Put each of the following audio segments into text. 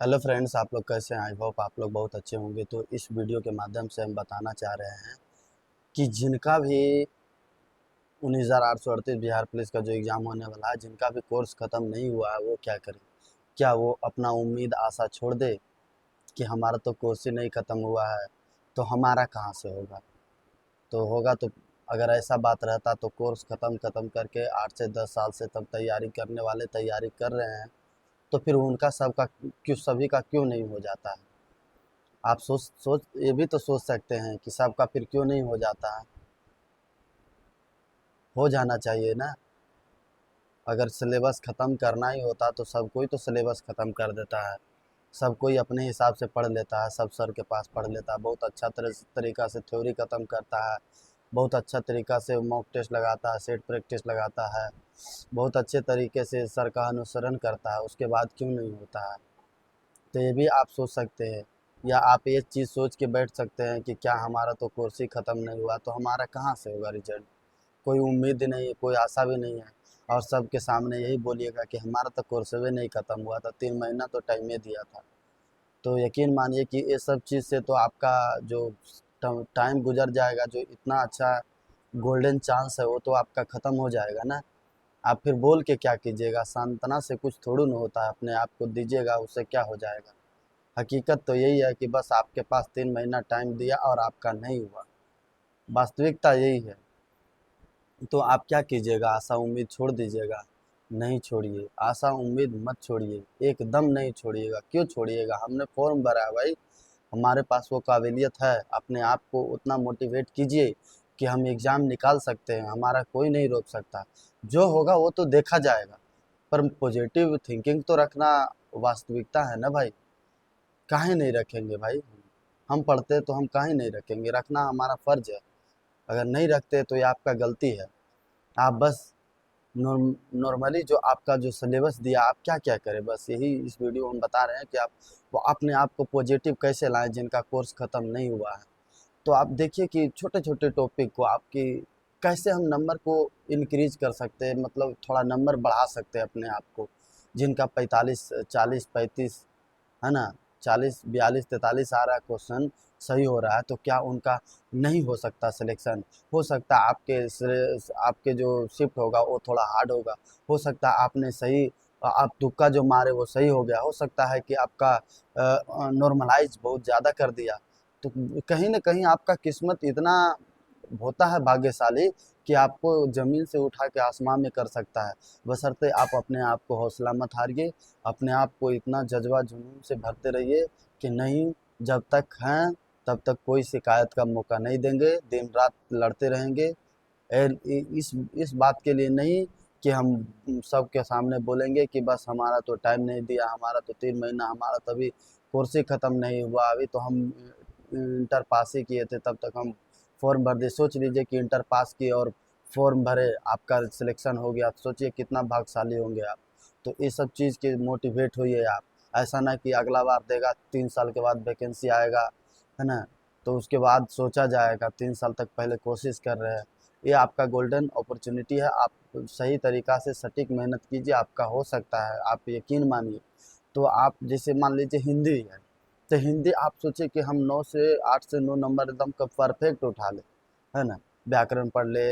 Hello friends, आप लोग कैसे हैं? आई होप आप लोग बहुत अच्छे होंगे। तो इस वीडियो के माध्यम से हम बताना चाह रहे हैं कि जिनका भी 19,838 बिहार पुलिस का जो एग्ज़ाम होने वाला है, जिनका भी कोर्स ख़त्म नहीं हुआ है, वो क्या करें? क्या वो अपना उम्मीद आशा छोड़ दे कि हमारा तो कोर्स ही नहीं ख़त्म हुआ है, तो हमारा कहाँ से होगा? तो होगा तो अगर ऐसा बात रहता तो कोर्स ख़त्म ख़त्म करके 8 से 10 साल से तब तैयारी करने वाले तैयारी कर रहे हैं, तो फिर उनका सबका क्यों, सभी का क्यों नहीं हो जाता है? आप सोच सोच ये भी तो सोच सकते हैं कि सबका फिर क्यों नहीं हो जाता है। हो जाना चाहिए ना। अगर सिलेबस ख़त्म करना ही होता तो सब कोई तो सिलेबस ख़त्म कर देता है। सब कोई अपने हिसाब से पढ़ लेता है, सब सर के पास पढ़ लेता है, बहुत अच्छा तरीका से थ्योरी ख़त्म करता है, बहुत अच्छा तरीका से मॉक टेस्ट लगाता है, सेट प्रैक्टिस लगाता है, बहुत अच्छे तरीके से सर का अनुसरण करता है, उसके बाद क्यों नहीं होता है? तो ये भी आप सोच सकते हैं, या आप ये चीज़ सोच के बैठ सकते हैं कि क्या हमारा तो कोर्स ही ख़त्म नहीं हुआ, तो हमारा कहाँ से होगा रिजल्ट? कोई उम्मीद नहीं है, कोई आशा भी नहीं है, और सबके सामने यही बोलिएगा कि हमारा तो कोर्स भी नहीं ख़त्म हुआ था, 3 महीना तो टाइम ही दिया था। तो यकीन मानिए कि ये सब चीज़ से तो आपका जो टाइम गुजर जाएगा, जो इतना अच्छा गोल्डन चांस है वो तो आपका ख़त्म हो जाएगा ना। आप फिर बोल के क्या कीजिएगा? सांत्वना से कुछ थोड़ी ना होता है, अपने आप को दीजिएगा, उससे क्या हो जाएगा? हकीकत तो यही है कि बस आपके पास 3 महीना टाइम दिया और आपका नहीं हुआ। वास्तविकता यही है। तो आप क्या कीजिएगा? आशा उम्मीद छोड़ दीजिएगा? नहीं छोड़िए, आशा उम्मीद मत छोड़िए, एकदम नहीं छोड़िएगा। क्यों छोड़िएगा? हमने फॉर्म भरा है भाई, हमारे पास वो काबिलियत है। अपने आप को उतना मोटिवेट कीजिए कि हम एग्ज़ाम निकाल सकते हैं, हमारा कोई नहीं रोक सकता। जो होगा वो तो देखा जाएगा, पर पॉजिटिव थिंकिंग तो रखना वास्तविकता है ना भाई। काहे नहीं रखेंगे भाई? हम पढ़ते तो हम काहे नहीं रखेंगे? रखना हमारा फ़र्ज़ है। अगर नहीं रखते तो ये आपका गलती है। आप बस नॉर्मली जो आपका जो सिलेबस दिया, आप क्या-क्या करें? बस यही इस वीडियो में हम बता रहे हैं कि आप वो अपने आप को पॉजिटिव कैसे लाएँ, जिनका कोर्स ख़त्म नहीं हुआ है। तो आप देखिए कि छोटे-छोटे टॉपिक को आपकी कैसे हम नंबर को इंक्रीज़ कर सकते हैं, मतलब थोड़ा नंबर बढ़ा सकते हैं अपने आप को। जिनका 45, 40, 35, है ना? 40, 42, 43 आ रहा है क्वेश्चन, सही हो रहा है, तो क्या उनका नहीं हो सकता सिलेक्शन? हो सकता है आपके जो शिफ्ट होगा वो थोड़ा हार्ड होगा। हो सकता है आपने सही आप तुक्का जो मारे वो सही हो गया। हो सकता है कि आपका नॉर्मलाइज़ बहुत ज़्यादा कर दिया। तो कहीं न कहीं आपका किस्मत इतना होता है भाग्यशाली कि आपको ज़मीन से उठा के आसमान में कर सकता है। बशर्ते आप अपने आप को हौसला मत हारिए, अपने आप को इतना जज़्बा जुनून से भरते रहिए कि नहीं, जब तक हैं तब तक कोई शिकायत का मौका नहीं देंगे, दिन-रात लड़ते रहेंगे। इस बात के लिए नहीं कि हम सबके सामने बोलेंगे कि बस हमारा तो टाइम नहीं दिया, हमारा तो 3 महीना, हमारा तो अभी कोर्स ही ख़त्म नहीं हुआ, अभी तो हम इंटर पास ही किए थे, तब तक हम फॉर्म भर दिए। सोच लीजिए कि इंटर पास किए और फॉर्म भरे, आपका सिलेक्शन हो गया, तो सोचिए कितना भाग्यशाली होंगे आप। तो ये सब चीज़ के मोटिवेट होइए आप। ऐसा ना कि अगला बार देगा, 3 साल के बाद वैकेंसी आएगा, है ना? तो उसके बाद सोचा जाएगा, 3 साल तक पहले कोशिश कर रहे हैं। ये आपका गोल्डन अपॉर्चुनिटी है, आप सही तरीका से सटीक मेहनत कीजिए, आपका हो सकता है, आप यकीन मानिए। तो आप जैसे मान लीजिए हिंदी है, तो हिंदी आप सोचिए कि हम 9 से 8 से 9 नंबर एकदम का परफेक्ट उठा लें, है ना? व्याकरण पढ़ ले,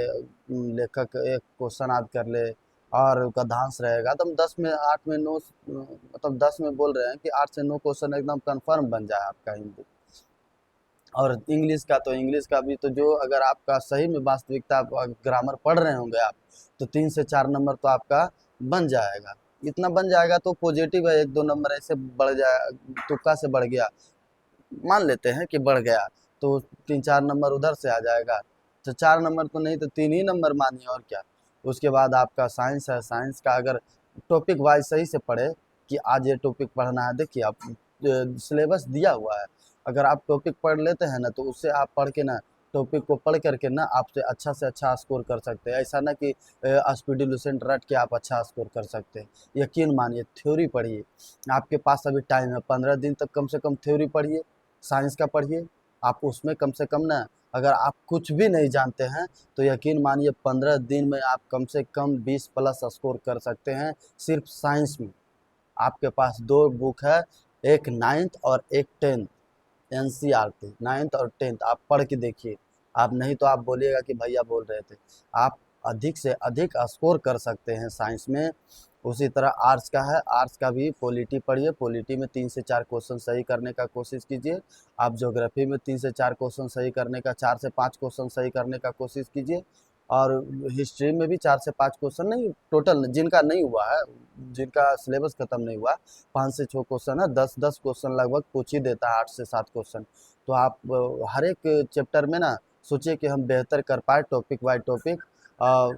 लेखक एक क्वेश्चन याद कर ले, और गद्यांश रहेगा, तो हम 10 में 8 में 9, मतलब 10 में बोल रहे हैं कि 8 से 9 क्वेश्चन एकदम कन्फर्म बन जाए आपका हिंदी। और इंग्लिश का भी तो जो, अगर आपका सही में वास्तविकता ग्रामर पढ़ रहे होंगे आप, तो 3 से 4 नंबर तो आपका बन जाएगा। इतना बन जाएगा तो पॉजिटिव है, 1-2 नंबर ऐसे बढ़ जाए, तुक्का से बढ़ गया, मान लेते हैं कि बढ़ गया, तो 3-4 नंबर उधर से आ जाएगा। तो 4 नंबर तो नहीं तो 3 ही नंबर मानिए, और क्या। उसके बाद आपका साइंस है, साइंस का अगर टॉपिक वाइज सही से पढ़े कि आज ये टॉपिक पढ़ना है, देखिए आप सिलेबस दिया हुआ है, अगर आप टॉपिक पढ़ लेते हैं ना, तो उससे आप पढ़ के ना, टॉपिक को पढ़ करके ना, आपसे अच्छा स्कोर कर सकते हैं। ऐसा ना कि स्पीडी लुसेंट रट के आप अच्छा स्कोर कर सकते हैं। यकीन मानिए, थ्योरी पढ़िए, आपके पास अभी टाइम है, 15 दिन तक कम से कम थ्योरी पढ़िए, साइंस का पढ़िए। आप उसमें कम से कम ना, अगर आप कुछ भी नहीं जानते हैं, तो यकीन मानिए 15 दिन में आप कम से कम 20 प्लस स्कोर कर सकते हैं, सिर्फ साइंस में। आपके पास 2 बुक है, एक 9th और एक 10th एनसीईआरटी 9th और 10th आप पढ़ के देखिए। आप नहीं तो आप बोलिएगा कि भैया बोल रहे थे। आप अधिक से अधिक स्कोर कर सकते हैं साइंस में। उसी तरह आर्ट्स का है, आर्ट्स का भी पॉलिटी पढ़िए, पॉलिटी में 3 से 4 क्वेश्चन सही करने का कोशिश कीजिए। आप ज्योग्राफी में 3 से 4 क्वेश्चन सही करने का, 4 से 5 क्वेश्चन सही करने का कोशिश कीजिए। और हिस्ट्री में भी 4 से 5 क्वेश्चन नहीं, टोटल जिनका नहीं हुआ है, जिनका सिलेबस खत्म नहीं हुआ, 5 से 6 क्वेश्चन है, 10-10 क्वेश्चन लगभग पूछ ही देता है, 8 से 7 क्वेश्चन। तो आप हर एक चैप्टर में ना सोचिए कि हम बेहतर कर पाए टॉपिक बाय टॉपिक।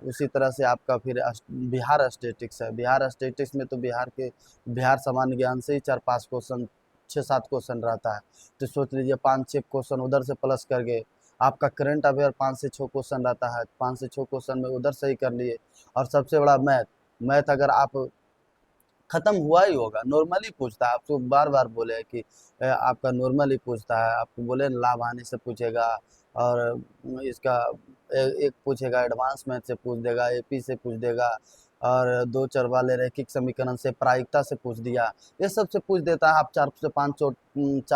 उसी तरह से आपका फिर बिहार स्टेटिक्स है, बिहार स्टेटिक्स में तो बिहार सामान्य ज्ञान से ही 4-5 क्वेश्चन, 6-7 क्वेश्चन रहता है। तो सोच लीजिए 5-6 क्वेश्चन उधर से प्लस कर गए। आपका करंट अफेयर 5 से 6 क्वेश्चन रहता है, 5 से 6 क्वेश्चन में उधर सही कर लिए। और सबसे बड़ा मैथ, मैथ अगर आप खत्म हुआ ही होगा, नॉर्मली पूछता है आपको, बार बार बोले कि आपका नॉर्मली पूछता है, आपको बोले लाभ हानि से पूछेगा, और इसका एक पूछेगा एडवांस मैथ से पूछ देगा, एपी से पूछ देगा, और दो चर वाले रैखिक समीकरण से, प्रायिकता से पूछ दिया, ये सब से पूछ देता है। आप 4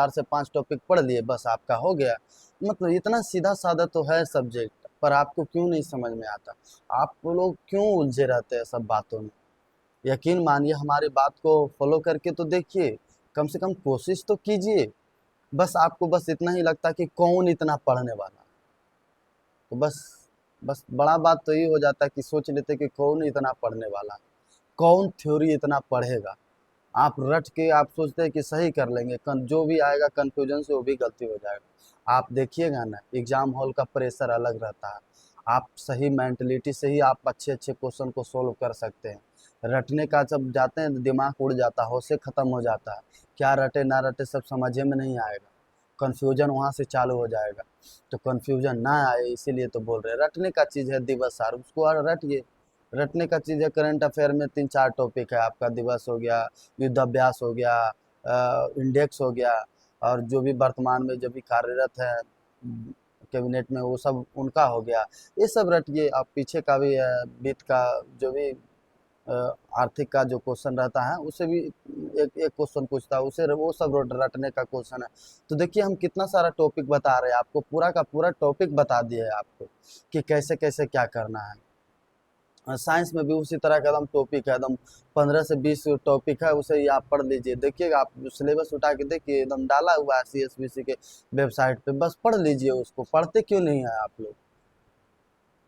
से 5 टॉपिक पढ़ लिए, बस आपका हो गया। मतलब इतना सीधा साधा तो है सब्जेक्ट, पर आपको क्यों नहीं समझ में आता? आप लोग क्यों उलझे रहते हैं सब बातों में? यकीन मानिए, हमारी बात को फॉलो करके तो देखिए, कम से कम कोशिश तो कीजिए। बस आपको बस इतना ही लगता कि कौन इतना पढ़ने वाला, तो बस बड़ा बात तो ये हो जाता है कि सोच लेते कि कौन इतना पढ़ने वाला, कौन थ्योरी इतना पढ़ेगा। आप रट के आप सोचते हैं कि सही कर लेंगे, जो भी आएगा कन्फ्यूजन से वो भी गलती हो जाएगा। आप देखिएगा ना, एग्जाम हॉल का प्रेशर अलग रहता है। आप सही मेंटलिटी से ही आप अच्छे अच्छे क्वेश्चन को सोल्व कर सकते हैं। रटने का जब जाते हैं दिमाग उड़ जाता है, होशे खत्म हो जाता है। क्या रटे ना रटे सब समझे में नहीं आएगा, कन्फ्यूजन वहाँ से चालू हो जाएगा। तो कन्फ्यूजन ना आए इसीलिए तो बोल रहे हैं, रटने का चीज़ है दिवस सार, उसको और रटिए। रटने का चीज़ है, करंट अफेयर में 3-4 टॉपिक है आपका, दिवस हो गया, युद्धाभ्यास हो गया, इंडेक्स हो गया, और जो भी वर्तमान में जो भी कार्यरत है कैबिनेट में वो सब उनका हो गया। ये सब रटिए। आप पीछे का भी वित्त का जो भी अ, आर्थिक का जो क्वेश्चन रहता है उसे भी एक एक क्वेश्चन पूछता है, उसे वो सब रटने का क्वेश्चन है। तो देखिए हम कितना सारा टॉपिक बता रहे हैं आपको, पूरा का पूरा टॉपिक बता दिए है आपको कि कैसे कैसे क्या करना है। साइंस में भी उसी तरह का एकदम टॉपिक है, एकदम 15 से 20 टॉपिक है, उसे ही आप पढ़ लीजिए। देखिएगा, आप सिलेबस उठा के देखिए, एकदम डाला हुआ है CSBC के वेबसाइट पे, बस पढ़ लीजिए उसको। पढ़ते क्यों नहीं है आप लोग?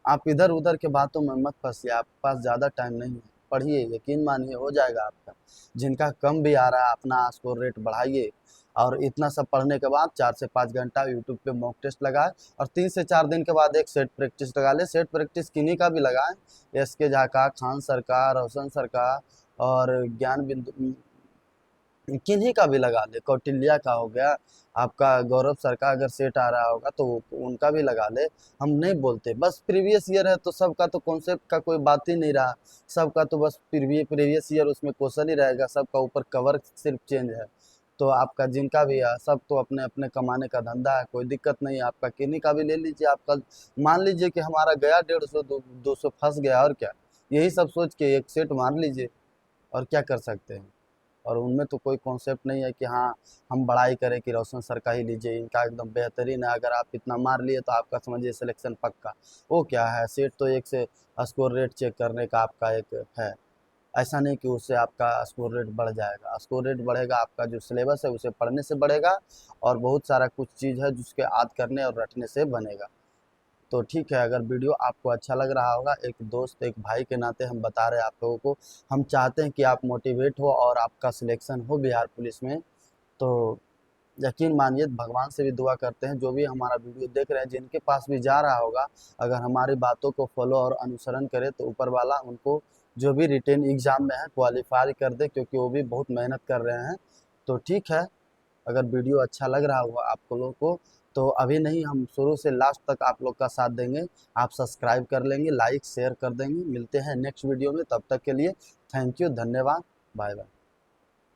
आप इधर उधर के बातों में मत फंसिए, आपके पास ज़्यादा टाइम नहीं है। पढ़िए, यकीन मानिए हो जाएगा आपका। जिनका कम भी आ रहा है अपना स्कोर रेट बढ़ाइए। और इतना सब पढ़ने के बाद 4 से 5 घंटा यूट्यूब पे मॉक टेस्ट लगाए, और 3 से 4 दिन के बाद एक सेट प्रैक्टिस लगा ले। सेट प्रैक्टिस किन्हीं का भी लगाएं, SK झा का, खान सर का, रोशन सर का, और ज्ञान बिंदु किन्हीं का भी लगा ले, कौटिल्या का हो गया, आपका गौरव सर का अगर सेट आ रहा होगा तो उनका भी लगा ले। हम नहीं बोलते, बस प्रीवियस ईयर है तो सबका तो कॉन्सेप्ट का कोई बात ही नहीं रहा। सबका तो बस प्रीवियस ईयर उसमें क्वेश्चन ही रहेगा, सबका ऊपर कवर सिर्फ चेंज है। तो आपका जिनका भी है, सब तो अपने अपने कमाने का धंधा है, कोई दिक्कत नहीं है। आपका किन्हीं का भी ले लीजिए। आपका मान लीजिए कि हमारा गया 150, 200 फंस गया, और क्या, यही सब सोच के एक सेट मार लीजिए, और क्या कर सकते हैं। और उनमें तो कोई कॉन्सेप्ट नहीं है कि हाँ हम बड़ाई करें कि रोशन सर का ही लीजिए, इनका एकदम बेहतरीन है, अगर आप इतना मार लिए तो आपका समझिए सिलेक्शन पक्का। वो क्या है, सेट तो एक से स्कोर रेट चेक करने का आपका एक है। ऐसा नहीं कि उससे आपका स्कोर रेट बढ़ जाएगा, स्कोर रेट बढ़ेगा आपका जो सिलेबस है उसे पढ़ने से बढ़ेगा, और बहुत सारा कुछ चीज़ है जिसके याद करने और रटने से बनेगा। तो ठीक है, अगर वीडियो आपको अच्छा लग रहा होगा, एक दोस्त एक भाई के नाते हम बता रहे हैं आप लोगों को। हम चाहते हैं कि आप मोटिवेट हो और आपका सिलेक्शन हो बिहार पुलिस में। तो यकीन मानिए, भगवान से भी दुआ करते हैं, जो भी हमारा वीडियो देख रहे हैं, जिनके पास भी जा रहा होगा, अगर हमारी बातों को फॉलो और अनुसरण करे तो ऊपर वाला उनको जो भी रिटेन एग्ज़ाम में है क्वालिफाई कर दे, क्योंकि वो भी बहुत मेहनत कर रहे हैं। तो ठीक है, अगर वीडियो अच्छा लग रहा होगा आप लोगों को, तो अभी नहीं, हम शुरू से लास्ट तक आप लोग का साथ देंगे। आप सब्सक्राइब कर लेंगे, लाइक शेयर कर देंगे। मिलते हैं नेक्स्ट वीडियो में, तब तक के लिए थैंक यू, धन्यवाद, बाय बाय।